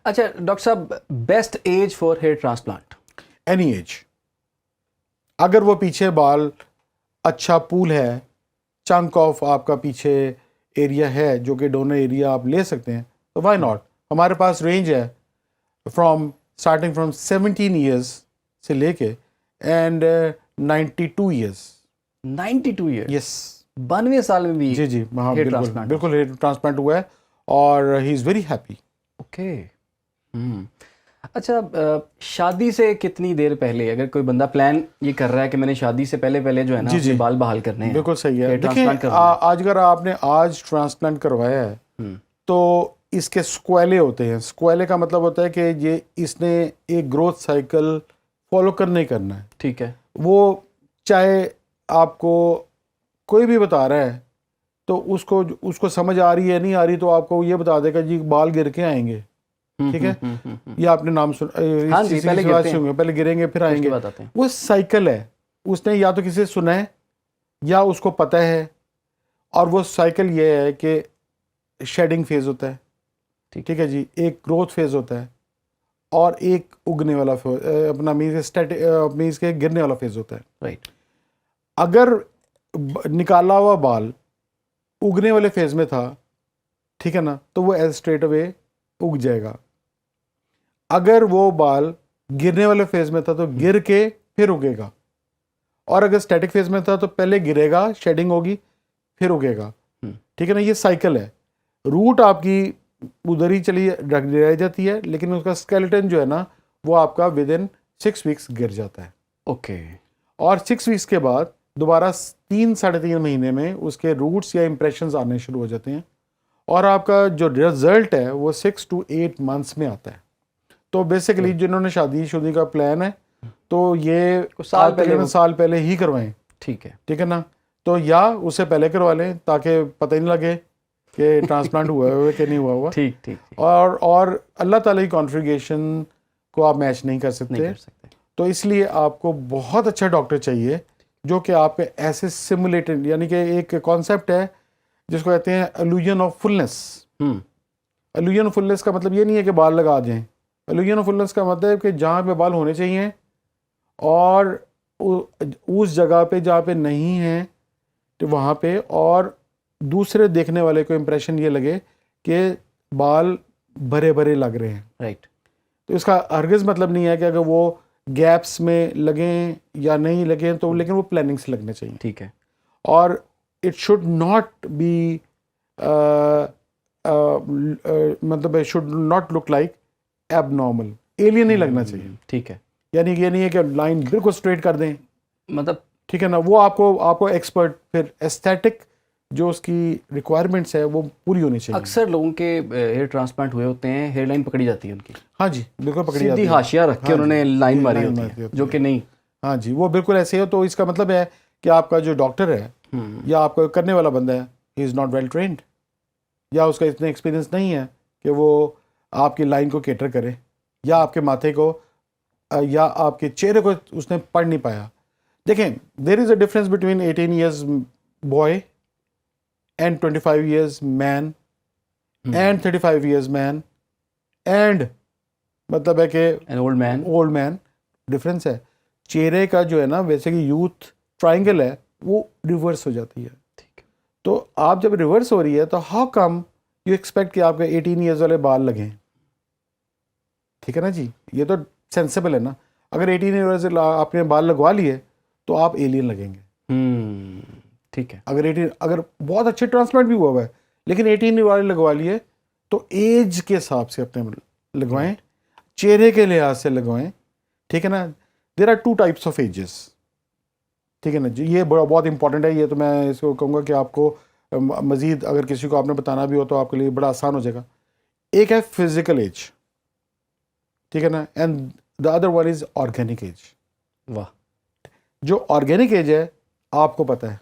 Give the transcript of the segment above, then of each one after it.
اچھا ڈاکٹر صاحب، best age for hair transplant? Any age. اگر وہ پیچھے بال اچھا پول ہے, چنک آف آپ کا پیچھے ایریا ہے جو کہ ڈونر ایریا آپ لے سکتے ہیں, تو وائی ناٹ. ہمارے پاس رینج ہے اسٹارٹنگ فرام 17 ایئرس سے لے کے اینڈ 92 ایئرس. 92 ایئر؟ یس, 92 سال میں بھی؟ جی ہاں hair بالکل transplant بالکل ہیئر ٹرانسپلانٹ ہوا ہے اور ہی از ویری ہیپی. اوکے. اچھا شادی سے کتنی دیر پہلے اگر کوئی بندہ پلان یہ کر رہا ہے کہ میں نے شادی سے پہلے جو ہے نا اپنے بال بحال کرنے ہیں؟ بالکل صحیح ہے. دیکھیں آج اگر آپ نے آج ٹرانسپلانٹ کروایا ہے تو اس کے سکویلے ہوتے ہیں. سکویلے کا مطلب ہوتا ہے کہ یہ اس نے ایک گروتھ سائیکل فالو کرنا ہی کرنا ہے. ٹھیک ہے. وہ چاہے آپ کو کوئی بھی بتا رہا ہے تو اس کو سمجھ آ رہی ہے نہیں آ رہی تو آپ کو یہ بتا دے گا جی بال گر کے آئیں گے. ٹھیک ہے, یہ آپ نے نام پہلے گریں گے پھر آئیں گے. وہ سائیکل ہے, اس نے یا تو کسی سے سنا ہے یا اس کو پتہ ہے, اور وہ سائیکل یہ ہے کہ شیڈنگ فیز ہوتا ہے, ٹھیک ہے جی, ایک گروتھ فیز ہوتا ہے اور ایک اگنے والا اپنا مینز کے گرنے والا فیز ہوتا ہے. رائٹ. اگر نکالا ہوا بال اگنے والے فیز میں تھا, ٹھیک ہے نا, تو وہ ایز اسٹریٹ اوے اگ جائے گا. اگر وہ بال گرنے والے فیز میں تھا تو گر کے پھر اگے گا, اور اگر اسٹیٹک فیز میں تھا تو پہلے گرے گا, شیڈنگ ہوگی, پھر اگے گا. ٹھیک ہے نا, یہ سائیکل ہے. روٹ آپ کی ادھر ہی چلی رہ جاتی ہے, لیکن اس کا اسکیلیٹن جو ہے نا وہ آپ کا ود ان 6 ویکس گر جاتا ہے. اوکے. اور 6 ویکس کے بعد دوبارہ 3-3.5 مہینے میں اس کے روٹس یا امپریشنز آنے شروع ہو جاتے ہیں, اور آپ کا جو رزلٹ ہے وہ 6 to 8 months میں آتا ہے. تو بیسیکلی جنہوں نے شادی کا پلان ہے تو یہ سال پہلے ہی کروائیں. ٹھیک ہے. ٹھیک ہے نا, تو یا اس سے پہلے کروا لیں تاکہ پتہ ہی نہیں لگے کہ ٹرانسپلانٹ ہوا ہے کہ نہیں ہوا. ٹھیک. اور اللہ تعالیٰ کی کانفیگریشن کو آپ میچ نہیں کر سکتے, تو اس لیے آپ کو بہت اچھا ڈاکٹر چاہیے جو کہ آپ کے ایسے سمولیٹڈ, یعنی کہ ایک کانسیپٹ ہے جس کو کہتے ہیں illusion of fullness. illusion of fullness کا مطلب یہ نہیں ہے کہ بال لگا دیں. illusion of fullness کا مطلب ہے کہ جہاں پہ بال ہونے چاہیے اور اس جگہ پہ جہاں پہ نہیں ہیں تو وہاں پہ, اور دوسرے دیکھنے والے کو امپریشن یہ لگے کہ بال بھرے لگ رہے ہیں. رائٹ. تو اس کا ہرگز مطلب نہیں ہے کہ اگر وہ گیپس میں لگیں یا نہیں لگیں تو, لیکن وہ پلاننگ سے لگنے چاہیے. ٹھیک ہے. اور اٹ شوڈ ناٹ بی مطلب it should not look like abnormal, alien نہیں لگنا چاہیے. ٹھیک ہے. یعنی یہ نہیں ہے کہ لائن بالکل اسٹریٹ کر دیں, مطلب ٹھیک ہے نا, وہ آپ کو ایکسپرٹ پھر ایستھیٹک جو اس کی ریکوائرمنٹس ہے وہ پوری ہونی چاہیے. اکثر لوگوں کے ہیئر ٹرانسپلانٹ ہوئے ہوتے ہیں, ہیئر لائن پکڑی جاتی ہے ان کی. ہاں جی بالکل پکڑی جاتی ہے, سیدھی حاشیہ رکھ کے انہوں نے لائن ماری ہوتی ہے جو کہ نہیں. ہاں جی وہ بالکل ایسے ہے. تو اس کا مطلب ہے کہ آپ کا جو ڈاکٹر ہے یا آپ کا کرنے والا بندہ ہے, ہی از ناٹ ویل ٹرینڈ, یا اس کا اتنا ایکسپیرینس نہیں ہے کہ وہ آپ کی لائن کو کیٹر کرے, یا آپ کے ماتھے کو یا آپ کے چہرے کو اس نے پڑھ نہیں پایا. دیکھیں there is a difference between 18 years boy and 25 years man and 35 years man and مطلب ہے کہ اولڈ مین. ڈفرینس ہے. چہرے کا جو ہے نا ویسے کہ یوتھ ٹرائنگل ہے وہ ریورس ہو جاتی ہے. تو آپ جب ریورس ہو رہی ہے تو ہاؤ کم یو ایکسپیکٹ کہ آپ کے 18 ایئرز والے بال لگیں. ٹھیک ہے نا جی, یہ تو سینسیبل ہے نا. اگر 18 ایئرز آپ نے بال لگوا لیے تو آپ ایلین لگیں گے. ٹھیک ہے. اگر بہت اچھے ٹرانسپلانٹ بھی ہوا ہے لیکن 18 والے لگوا لیے تو ایج کے حساب سے اپنے لگوائیں, چہرے کے لحاظ سے لگوائیں. ٹھیک ہے نا, there are 2 types of ages. ٹھیک ہے نا جی, یہ بہت امپورٹنٹ ہے. یہ تو میں اس کو کہوں گا کہ آپ کو مزید اگر کسی کو آپ نے بتانا بھی ہو تو آپ کے لیے بڑا آسان ہو جائے گا. ایک ہے فزیکل ایج, ٹھیک ہے نا, and the other one is organic age. واہ. جو آرگینک ایج ہے آپ کو پتہ ہے,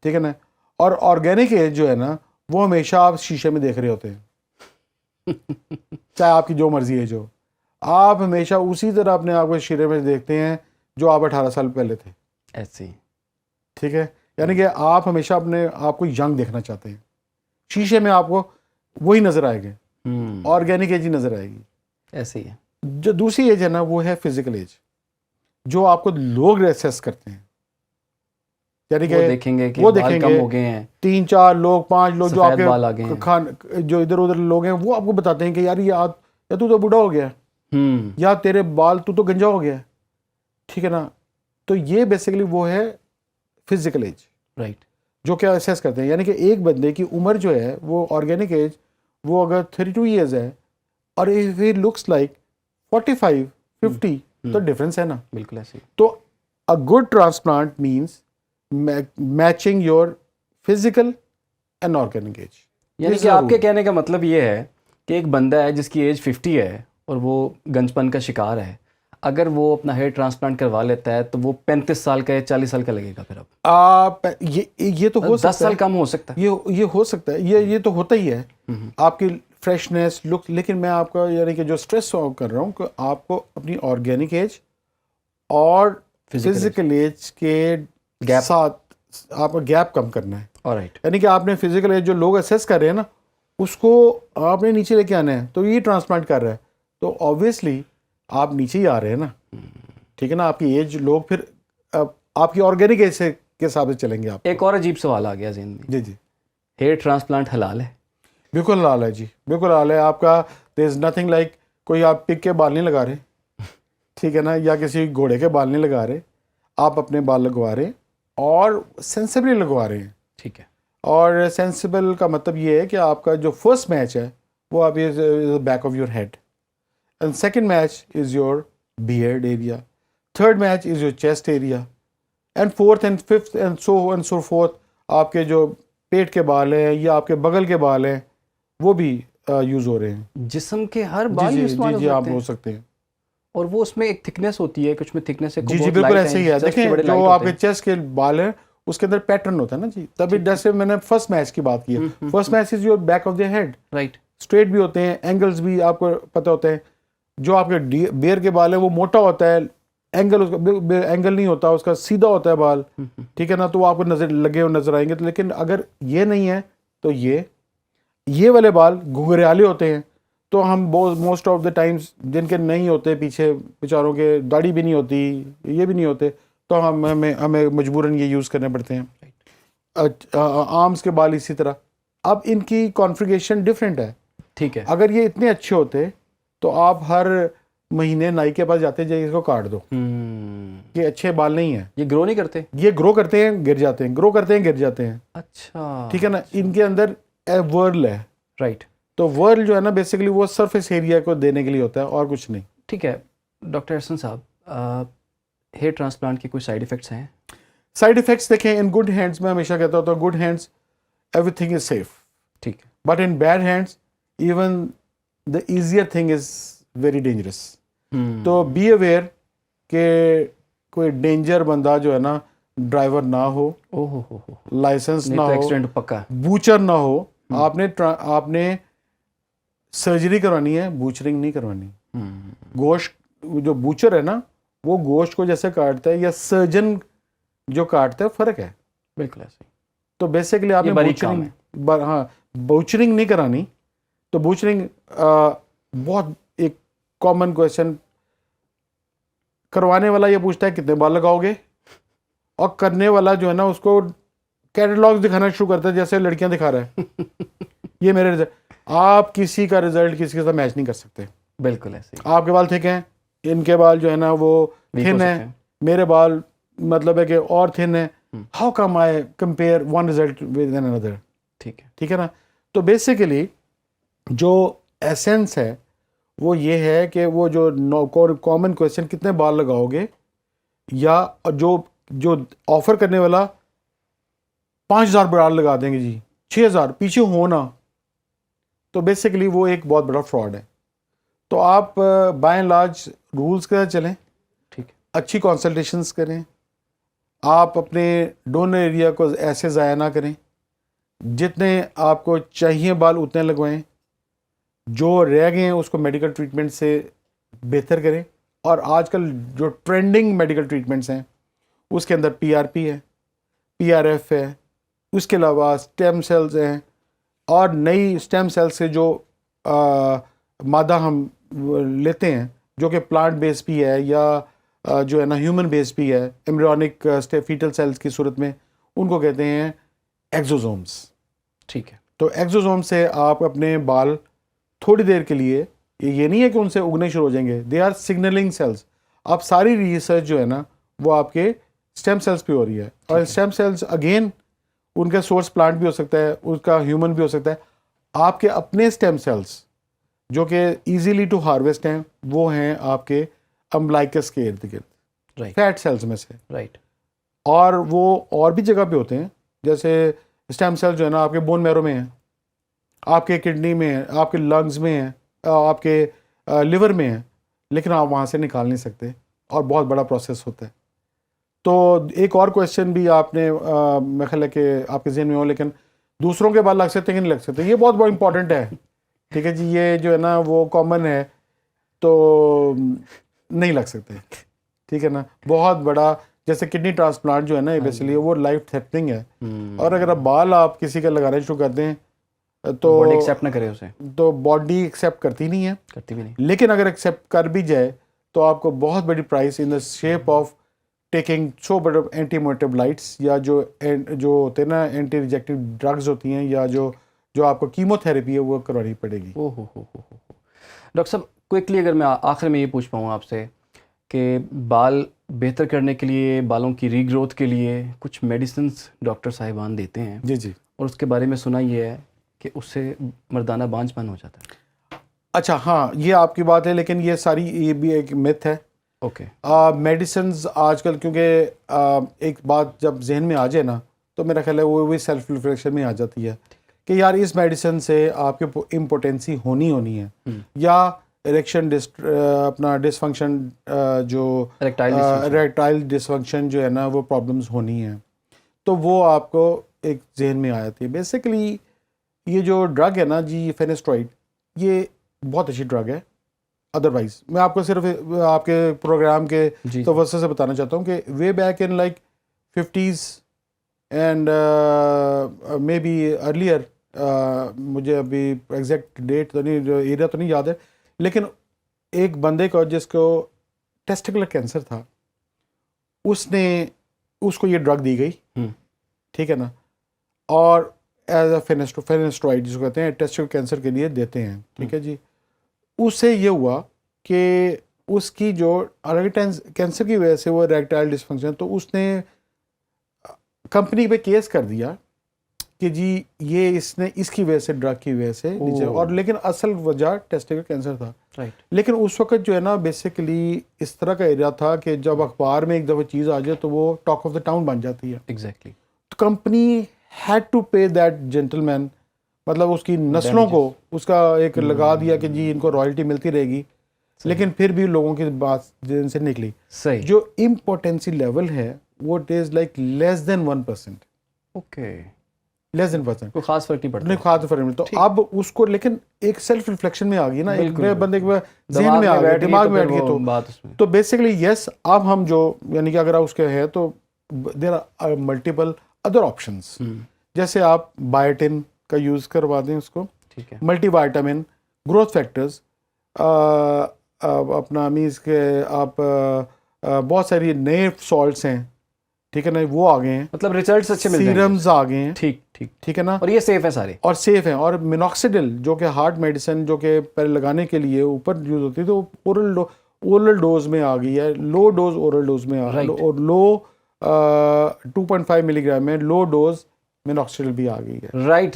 ٹھیک ہے نا, اور آرگینک ایج جو ہے نا وہ ہمیشہ آپ شیشے میں دیکھ رہے ہوتے ہیں چاہے آپ کی جو مرضی ایج ہو, آپ ہمیشہ اسی طرح اپنے آپ کو شیشے میں دیکھتے ہیں جو آپ 18 سال پہلے تھے. ایسے. ٹھیک ہے, یعنی کہ آپ ہمیشہ اپنے آپ کو ینگ دیکھنا چاہتے ہیں. شیشے میں آپ کو وہی نظر آئے گا. آرگینک ایج ہی نظر آئے گی. ایسے ہی ہے. جو دوسری ایج ہے نا وہ ہے فزیکل ایج, جو آپ کو لوگ ریسیس کرتے ہیں, یعنی کہ دیکھیں گے کہ بال کم ہو گئے ہیں, 3 4 لوگ 5 لوگ جو آپ کے جو ادھر ادھر لوگ ہیں وہ آپ کو بتاتے ہیں کہ یار یا تو بوڑھا ہو گیا, یا تیرے بال تو گنجا ہو گیا, ٹھیک ہے نا. تو یہ بیسیکلی وہ ہے فزیکل ایج, رائٹ, جو کیا اسیس کرتے ہیں. یعنی کہ ایک بندے کی عمر جو ہے وہ آرگینک ایج وہ اگر 32 ایئرز ہے اور if he looks like 45 50 تو ڈفرینس ہے نا. بالکل ایسے ہی. تو a good transplant means matching your physical and organic age. یعنی کہ آپ کے کہنے کا مطلب یہ ہے کہ ایک بندہ ہے جس کی ایج 50 ہے اور وہ گنج پن کا شکار ہے, اگر وہ اپنا ہیئر ٹرانسپلانٹ کروا لیتا ہے تو وہ 35 سال کا یا 40 سال کا لگے گا. پھر اب یہ تو ہو سکتا ہے, 10 سال کم ہو سکتا ہے, یہ ہو سکتا ہے, یہ تو ہوتا ہی ہے آپ کی فریشنیس لک. لیکن میں آپ کا یعنی کہ جو اسٹریس کر رہا ہوں کہ آپ کو اپنی آرگینک ایج اور فزیکل ایج کے ساتھ آپ کا گیپ کم کرنا ہے. یعنی کہ آپ نے فزیکل ایج جو لوگ اسیس کر رہے ہیں نا اس کو آپ نے نیچے لے کے آنا ہے, تو یہ ٹرانسپلانٹ کر رہا ہے تو آبویسلی آپ نیچے ہی آ رہے ہیں نا, ٹھیک ہے نا. آپ کی ایج لوگ پھر آپ کی آرگینک ایج کے حساب سے چلیں گے. آپ ایک اور عجیب سوال آ گیا ذہن میں, جی ہیئر ٹرانسپلانٹ حلال ہے؟ بالکل حلال ہے جی, بالکل حلال ہے. آپ کا دیر از نتھنگ لائک کوئی آپ پگ کے بال نہیں لگا رہے, ٹھیک ہے نا, یا کسی گھوڑے کے بال نہیں لگا رہے, آپ اپنے بال لگوا رہے ہیں اور سینسیبلی لگوا رہے ہیں. ٹھیک ہے. اور سینسیبل کا مطلب یہ ہے کہ آپ کا جو فرسٹ میچ ہے وہ آپ back of your head, and second match is your beard area, third match is your chest area, and fourth and fifth and so fourth آپ کے جو پیٹ کے بال ہیں یا آپ کے بغل کے بال ہیں وہ بھی یوز ہو رہے ہیں. جسم کے ہر بال جی آپ ہو سکتے ہیں. اور وہ اس میں ایک تھکنیس ہوتی ہے, کچھ میں تھکنیس ہے. جی بالکل ایسے ہی ہے. دیکھیں جو آپ کے چیسٹ کے بال ہیں اس کے اندر پیٹرن ہوتا ہے نا جی, تبھی جیسے میں نے فرسٹ میچ کی بات کی ہے, first match is your back of the head, right. Straight بھی ہوتے ہیں, اینگلز بھی آپ کو پتہ ہوتے ہیں. جو آپ کے بیئر کے بال ہیں وہ موٹا ہوتا ہے, اینگل اس کا اینگل نہیں ہوتا, اس کا سیدھا ہوتا ہے بال, ٹھیک ہے نا. تو وہ آپ کو نظر لگے ہوئے نظر آئیں گے. لیکن اگر یہ نہیں ہے تو یہ والے بال گھگریالے ہوتے ہیں. تو ہم موسٹ آف دا ٹائمس جن کے نہیں ہوتے پیچھے بیچاروں کے داڑھی بھی نہیں ہوتی, یہ بھی نہیں ہوتے, تو ہمیں مجبوراً یہ یوز کرنے پڑتے ہیں. آرمس کے بال اسی طرح. اب ان کی کانفیگریشن ڈفرینٹ ہے, ٹھیک ہے. اگر یہ اتنے اچھے ہوتے تو آپ ہر مہینے نائی کے پاس جاتے ہیں, اس کو کاٹ دو. یہ اچھے بال نہیں ہیں, یہ گرو نہیں کرتے, یہ گرو کرتے ہیں گر جاتے ہیں, گرو کرتے ہیں گر جاتے ہیں. اچھا, ٹھیک ہے نا. ان کے اندر ورل ہے, رائٹ. تو ورل جو ہے نا بیسیکلی وہ سرفیس ایریا کو دینے کے لیے ہوتا ہے اور کچھ نہیں. ٹھیک ہے. ڈاکٹر احسن صاحب, ہیئر ٹرانسپلانٹ کے کوئی سائیڈ ایفیکٹس ہیں؟ سائیڈ ایفیکٹس دیکھیں, ان گڈ ہینڈس میں ہمیشہ کہتا ہوں good hands everything is safe, ٹھیک ہے. But in bad hands even the easier thing is very dangerous. تو بی اویئر کہ کوئی ڈینجر بندہ جو ہے نا ڈرائیور نہ ہو, لائسنس نہ ہو, پکا بوچر نہ ہو. آپ نے سرجری کروانی ہے, بوچرنگ نہیں کروانی. گوشت جو بوچر ہے نا وہ گوشت کو جیسے کاٹتا ہے یا سرجن جو کاٹتا ہے فرق ہے. بالکل ایسے. تو بیسیکلی آپ نے بوچرنگ نہیں کرانی. تو بوچرنگ بہت ایک کامن کویشچن, کروانے والا یہ پوچھتا ہے کتنے بال لگاؤ گے, اور کرنے والا جو ہے نا اس کو کیٹلاگ دکھانا شروع کرتا ہے جیسے لڑکیاں دکھا رہا ہے. یہ میرے رزلٹ, آپ کسی کا رزلٹ کسی کے ساتھ میچ نہیں کر سکتے. بالکل ایسے. آپ کے بال تھک ہیں, ان کے بال جو ہے نا وہ تھن ہیں, میرے بال مطلب ہے کہ اور تھن ہے. How come I compare one result with another. ٹھیک ہے نا. تو بیسیکلی جو ایسنس ہے وہ یہ ہے کہ وہ جو کامن کویشچن کتنے بال لگاؤ گے, یا جو آفر کرنے والا 5000 بال لگا دیں گے جی, 6000 پیچھے ہونا, تو بیسیکلی وہ ایک بہت بڑا فراڈ ہے. تو آپ بائی اینڈ لارج رولس کے ساتھ چلیں, ٹھیک, اچھی کنسلٹیشنز کریں, آپ اپنے ڈونر ایریا کو ایسے ضائع نہ کریں, جتنے آپ کو چاہیے بال اتنے لگوائیں, جو رہ گئے ہیں اس کو میڈیکل ٹریٹمنٹ سے بہتر کریں. اور آج کل جو ٹرینڈنگ میڈیکل ٹریٹمنٹس ہیں اس کے اندر PRP ہے, PRF ہے, اس کے علاوہ اسٹیم سیلز ہیں, اور نئی اسٹیم سیل سے جو مادہ ہم لیتے ہیں جو کہ پلانٹ بیس بھی ہے یا جو ہے نا ہیومن بیس بھی ہے ایمبریونک فیٹل سیلز کی صورت میں, ان کو کہتے ہیں ایگزوزومس. ٹھیک ہے. تو ایگزوزوم سے آپ اپنے بال تھوڑی دیر کے لیے, یہ نہیں ہے کہ ان سے اگنے شروع ہو جائیں گے, دے آر سگنلنگ سیلز. آپ ساری ریسرچ جو ہے نا وہ آپ کے اسٹیم سیلز پہ ہو رہی ہے, اور اسٹیم سیلز اگین ان کا سورس پلانٹ بھی ہو سکتا ہے, اس کا ہیومن بھی ہو سکتا ہے. آپ کے اپنے اسٹیم سیلز جو کہ ایزیلی ٹو ہارویسٹ ہیں وہ ہیں آپ کے امبلائکس کے ارد گرد, فیٹ سیلز میں سے. رائٹ. اور وہ اور بھی جگہ پہ ہوتے ہیں, جیسے اسٹیم سیل جو ہے نا آپ کے بون میرو میں ہیں, آپ کے کڈنی میں ہیں, آپ کے لنگز میں ہیں, آپ کے لیور میں ہیں, لیکن آپ وہاں سے نکال نہیں سکتے, اور بہت بڑا پروسیس ہوتا ہے. تو ایک اور کویشچن بھی آپ نے میں خیال ہے کہ آپ کے ذہن میں ہو, لیکن دوسروں کے بال لگ سکتے ہیں کہ نہیں لگ سکتے, یہ بہت امپورٹنٹ ہے. ٹھیک ہے جی, یہ جو ہے نا وہ کامن ہے, تو نہیں لگ سکتے. ٹھیک ہے نا, بہت بڑا, جیسے کڈنی ٹرانسپلانٹ جو ہے نا بیسیکلی وہ لائف تھریٹنگ ہے, اور اگر آپ بال آپ کسی کا لگانے شروع کر دیں تو باڈی ایکسیپٹ نہ کرے اسے, تو باڈی ایکسیپٹ کرتی نہیں ہے, کرتی بھی نہیں. لیکن اگر ایکسیپٹ کر بھی جائے تو آپ کو بہت بڑی prize in the shape of taking so بڑے اینٹی میٹابلائٹس, یا جو ہوتے ہیں نا اینٹی ریجیکٹیو ڈرگز ہوتی ہیں, یا جو آپ کو کیمو تھراپی ہے وہ کروانی پڑے گی. ڈاکٹر صاحب کوئکلی اگر میں آخر میں یہ پوچھ پاؤں آپ سے کہ بال بہتر کرنے کے لیے, بالوں کی ری گروتھ کے لیے کچھ میڈیسنس ڈاکٹر صاحبان دیتے ہیں, جی جی, اور اس کے بارے میں سنا یہ ہے کہ اس سے مردانہ بانجھ پن ہو جاتا ہے. اچھا ہاں یہ آپ کی بات ہے, لیکن یہ ساری یہ بھی ایک متھ ہے. اوکے. میڈیسنز آج کل کیونکہ ایک بات جب ذہن میں آ جائے نا تو میرا خیال ہے وہ بھی سیلف ریفلیکشن میں آ جاتی ہے کہ یار اس میڈیسن سے آپ کے امپوٹینسی ہونی ہے, یا اریکشن اپنا ڈسفنکشن جو اریکٹائل ڈسفنکشن جو ہے نا وہ پرابلمز ہونی ہیں, تو وہ آپ کو ایک ذہن میں آ جاتی ہے. بیسیکلی یہ جو ڈرگ ہے نا جی فینسٹرائڈ, یہ بہت اچھی ڈرگ ہے. ادروائز میں آپ کو صرف آپ کے پروگرام کے توسط سے بتانا چاہتا ہوں کہ way back in like 50s and may be earlier, مجھے ابھی ایگزیکٹ ڈیٹ تو نہیں, ایریا تو نہیں یاد ہے, لیکن ایک بندے کو جس کو ٹیسٹیکولر کینسر تھا, اس کو یہ ڈرگ دی گئی. ٹھیک ہے نا, اور ایز اے فینسٹرائڈ جس کو کہتے ہیں ٹیسٹیکولر کینسر کے لیے دیتے ہیں. ٹھیک ہے جی, اس سے یہ ہوا کہ اس کی جو کینسر کی وجہ سے وہ اریکٹائل ڈسفنکشن, تو اس نے کمپنی پہ کیس کر دیا کہ جی یہ اس کی وجہ سے ڈرگ کی وجہ سے, اور لیکن اصل وجہ ٹیسٹیکولر کینسر تھا. لیکن اس وقت جو ہے نا بیسیکلی اس طرح کا ایریا تھا کہ جب اخبار میں ایک دفعہ چیز آ جائے تو وہ ٹاک آف دا ٹاؤن بن جاتی ہے. ایگزیکٹلی. تو company had to pay that gentleman, مطلب اس کی نسلوں کو اس کا ایک لگا دیا کہ جی ان کو رائلٹی ملتی رہے گی, لیکن پھر بھی لوگوں کی بات جن سے نکلی. جو امپورٹینسی لیول ہے وہ it is like less than 1%. Okay, less than 1%, کوئی خاص فرق نہیں پڑتا, نہیں خاص فرق نہیں. تو اب اس کو لیکن ایک سیلف ریفلیکشن میں آ گئی نا, ایک بندے کے ذہن میں آ گیا, دماغ میں بیٹھ گئی. تو بیسیکلی یس, اب ہم جو یعنی کہ اگر اس کے ہے تو there are multiple other options, جیسے آپ بایوٹن کا یوز کروا دیں اس کو, ملٹی وائٹامن, گروتھ فیکٹرز, اپنا مینس کہ آپ بہت ساری نئے سالٹس ہیں. ٹھیک ہے نا, وہ آ گئے ہیں, مطلب ریزلٹس اچھے مل جائیں گے, سیرمز آ گئے ہیں. ٹھیک ہے نا, اور یہ سیف ہے سارے, اور سیف ہیں. اور مینوکسیڈل جو کہ ہارٹ میڈیسن جو کہ پہلے لگانے کے لیے اوپر یوز ہوتی ہے, تو اورل ڈوز میں آ گئی ہے, لو ڈوز اورل ڈوز میں اور لو 2.5 ملی گرام میں لو ڈوز مینوکسیڈل بھی آ گئی ہے. رائٹ.